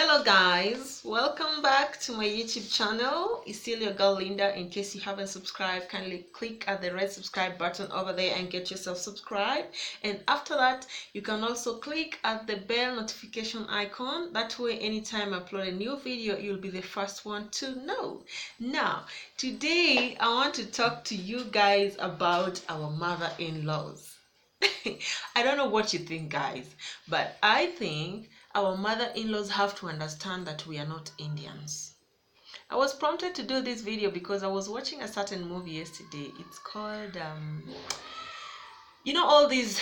Hello guys, welcome back to my YouTube channel. It's still your girl Linda. In case you haven't subscribed, kindly click at the red subscribe button over there and get yourself subscribed. And after that, you can also click at the bell notification icon. That way, anytime I upload a new video, you'll be the first one to know. Now, today I want to talk to you guys about our mother-in-laws. I don't know what you think, guys, but I think our mother-in-laws have to understand that we are not Indians. I was prompted to do this video because I was watching a certain movie yesterday. It's called, all these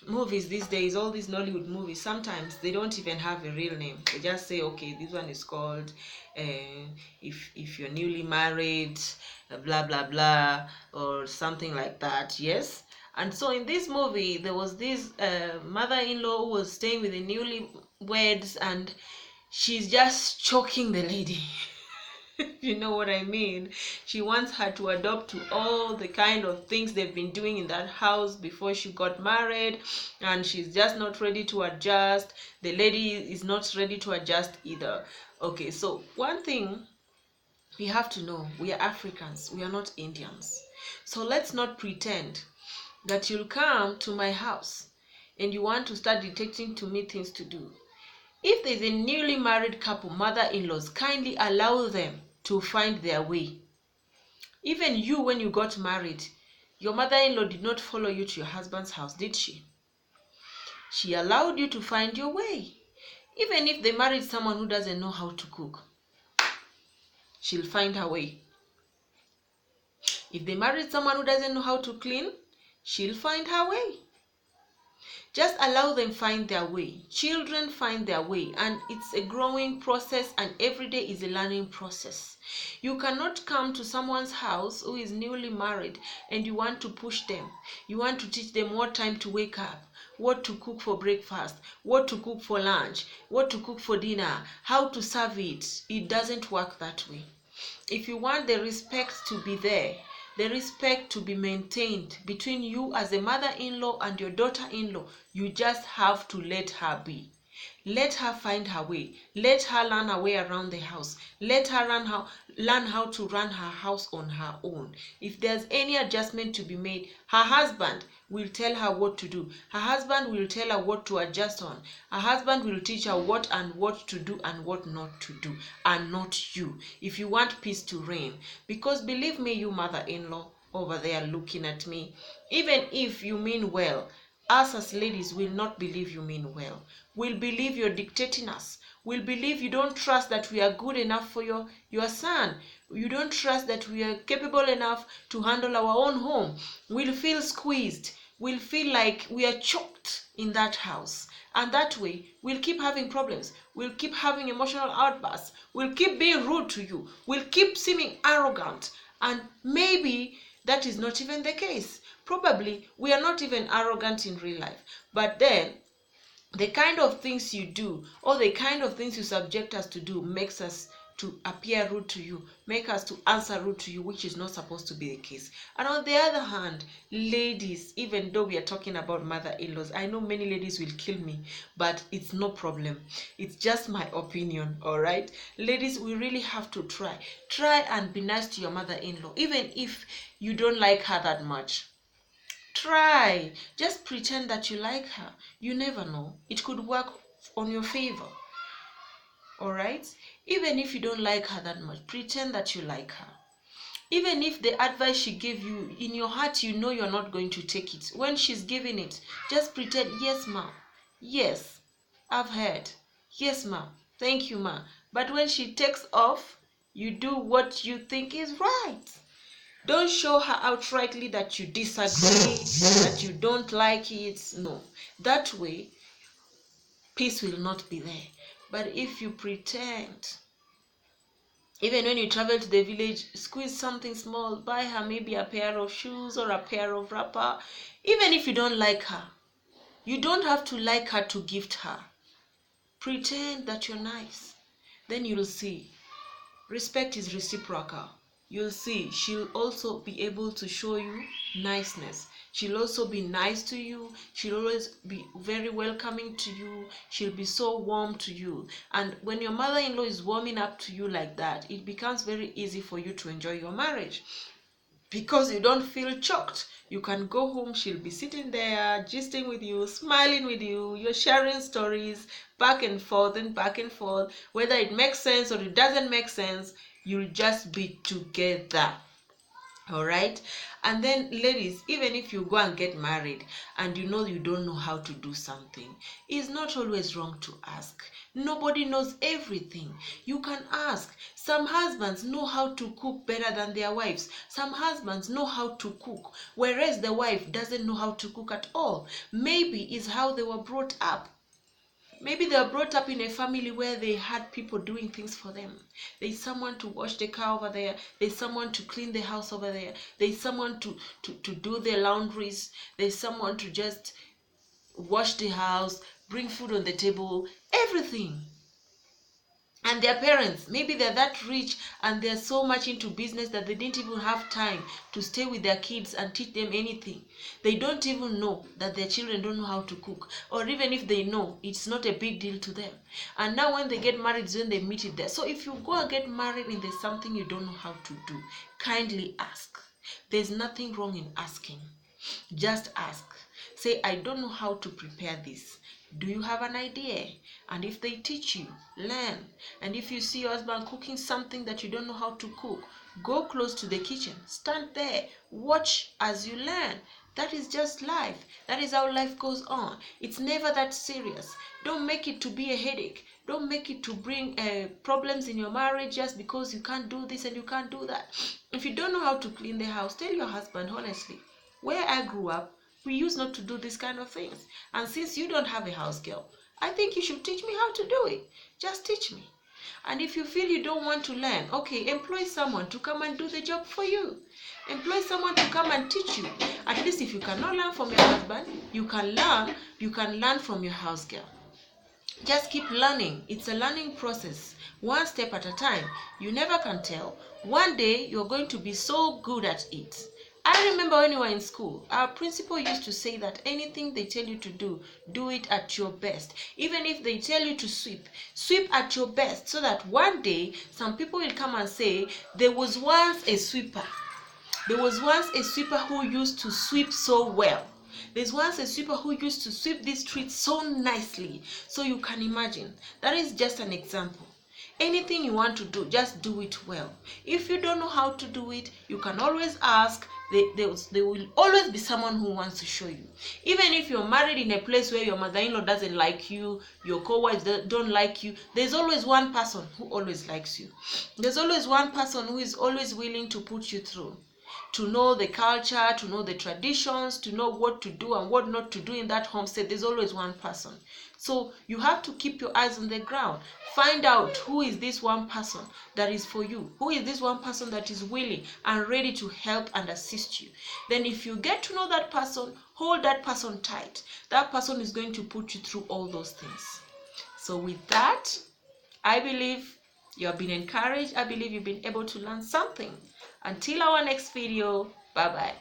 movies these days, all these Nollywood movies, sometimes they don't even have a real name. They just say, okay, this one is called, if you're newly married, blah, blah, blah, or something like that, yes? And so in this movie, there was this mother-in-law who was staying with the newlyweds, and she's just choking the lady. You know what I mean? She wants her to adopt to all the kind of things they've been doing in that house before she got married, and she's just not ready to adjust. The lady is not ready to adjust either. Okay, so one thing we have to know, we are Africans, we are not Indians. So let's not pretend that you'll come to my house and you want to start dictating to me things to do. If there's a newly married couple, mother-in-laws, kindly allow them to find their way. Even you, when you got married, your mother-in-law did not follow you to your husband's house, did she? She allowed you to find your way. Even if they married someone who doesn't know how to cook, she'll find her way. If they married someone who doesn't know how to clean, she'll find her way. Just allow them find their way. Children find their way, and it's a growing process, and every day is a learning process. You cannot come to someone's house who is newly married and you want to push them. You want to teach them what time to wake up, what to cook for breakfast, what to cook for lunch, what to cook for dinner, how to serve it. It doesn't work that way. If you want the respect to be there, the respect to be maintained between you as a mother-in-law and your daughter-in-law, you just have to let her be. Let her find her way. Let her learn her way around the house. Let her learn how to run her house on her own. If there's any adjustment to be made, her husband will tell her what to do. Her husband will tell her what to adjust on. Her husband will teach her what to do and what not to do, and not you, if you want peace to reign. Because believe me, you mother-in-law over there looking at me, even if you mean well, us as ladies will not believe you mean well. We'll believe you're dictating us. We'll believe you don't trust that we are good enough for your son. You don't trust that we are capable enough to handle our own home. We'll feel squeezed. We'll feel like we are choked in that house. And that way, we'll keep having problems. We'll keep having emotional outbursts. We'll keep being rude to you. We'll keep seeming arrogant. And maybe that is not even the case. Probably we are not even arrogant in real life. But then, the kind of things you do, or the kind of things you subject us to do, makes us to appear rude to you, make us to answer rude to you, which is not supposed to be the case. And on the other hand, ladies, even though we are talking about mother-in-laws, I know many ladies will kill me, but it's no problem. It's just my opinion, all right? Ladies, we really have to try and be nice to your mother-in-law, even if you don't like her that much. Try. Just pretend that you like her. You never know. It could work on your favor. Alright? Even if you don't like her that much, pretend that you like her. Even if the advice she gave you, in your heart, you know you're not going to take it. When she's giving it, just pretend, yes, ma. Yes, I've heard. Yes, ma. Thank you, ma. But when she takes off, you do what you think is right. Don't show her outrightly that you disagree, that you don't like it. No. That way, peace will not be there. But if you pretend, even when you travel to the village, squeeze something small, buy her maybe a pair of shoes or a pair of wrapper. Even if you don't like her, you don't have to like her to gift her. Pretend that you're nice. Then you'll see. Respect is reciprocal. You'll see she'll also be able to show you niceness. She'll also be nice to you. She'll always be very welcoming to you. She'll be so warm to you. And when your mother-in-law is warming up to you like that, it becomes very easy for you to enjoy your marriage, because you don't feel choked. You can go home, she'll be sitting there, gisting with you, smiling with you, you're sharing stories back and forth and back and forth. Whether it makes sense or it doesn't make sense, you'll just be together. All right. And then ladies, even if you go and get married and you know you don't know how to do something, it's not always wrong to ask. Nobody knows everything. You can ask. Some husbands know how to cook better than their wives. Some husbands know how to cook, whereas the wife doesn't know how to cook at all. Maybe it's how they were brought up. Maybe they were brought up in a family where they had people doing things for them. There's someone to wash the car over there. There's someone to clean the house over there. There's someone to do their laundries. There's someone to just wash the house, bring food on the table, everything. And their parents, maybe they're that rich and they're so much into business that they didn't even have time to stay with their kids and teach them anything. They don't even know that their children don't know how to cook. Or even if they know, it's not a big deal to them. And now when they get married, it's when they meet it there. So if you go and get married and there's something you don't know how to do, kindly ask. There's nothing wrong in asking. Just ask. Say, I don't know how to prepare this. Do you have an idea? And if they teach you, learn. And if you see your husband cooking something that you don't know how to cook, go close to the kitchen. Stand there. Watch as you learn. That is just life. That is how life goes on. It's never that serious. Don't make it to be a headache. Don't make it to bring problems in your marriage just because you can't do this and you can't do that. If you don't know how to clean the house, tell your husband honestly. Where I grew up, we used not to do these kind of things. And since you don't have a house girl, I think you should teach me how to do it. Just teach me. And if you feel you don't want to learn, okay, employ someone to come and do the job for you. Employ someone to come and teach you. At least if you cannot learn from your husband, you can learn from your house girl. Just keep learning. It's a learning process, one step at a time. You never can tell. One day you're going to be so good at it. I remember when we were in school, our principal used to say that anything they tell you to do, do it at your best. Even if they tell you to sweep, sweep at your best, so that one day some people will come and say, there was once a sweeper. There was once a sweeper who used to sweep so well. There's once a sweeper who used to sweep this street so nicely. So you can imagine. That is just an example. Anything you want to do, just do it well. If you don't know how to do it, you can always ask. There will always be someone who wants to show you. Even if you're married in a place where your mother-in-law doesn't like you, your co-wives don't like you, there's always one person who always likes you. There's always one person who is always willing to put you through, to know the culture, to know the traditions, to know what to do and what not to do in that homestead. There's always one person. So you have to keep your eyes on the ground. Find out who is this one person that is for you. Who is this one person that is willing and ready to help and assist you. Then if you get to know that person, hold that person tight. That person is going to put you through all those things. So with that, I believe you have been encouraged. I believe you've been able to learn something. Until our next video, bye-bye.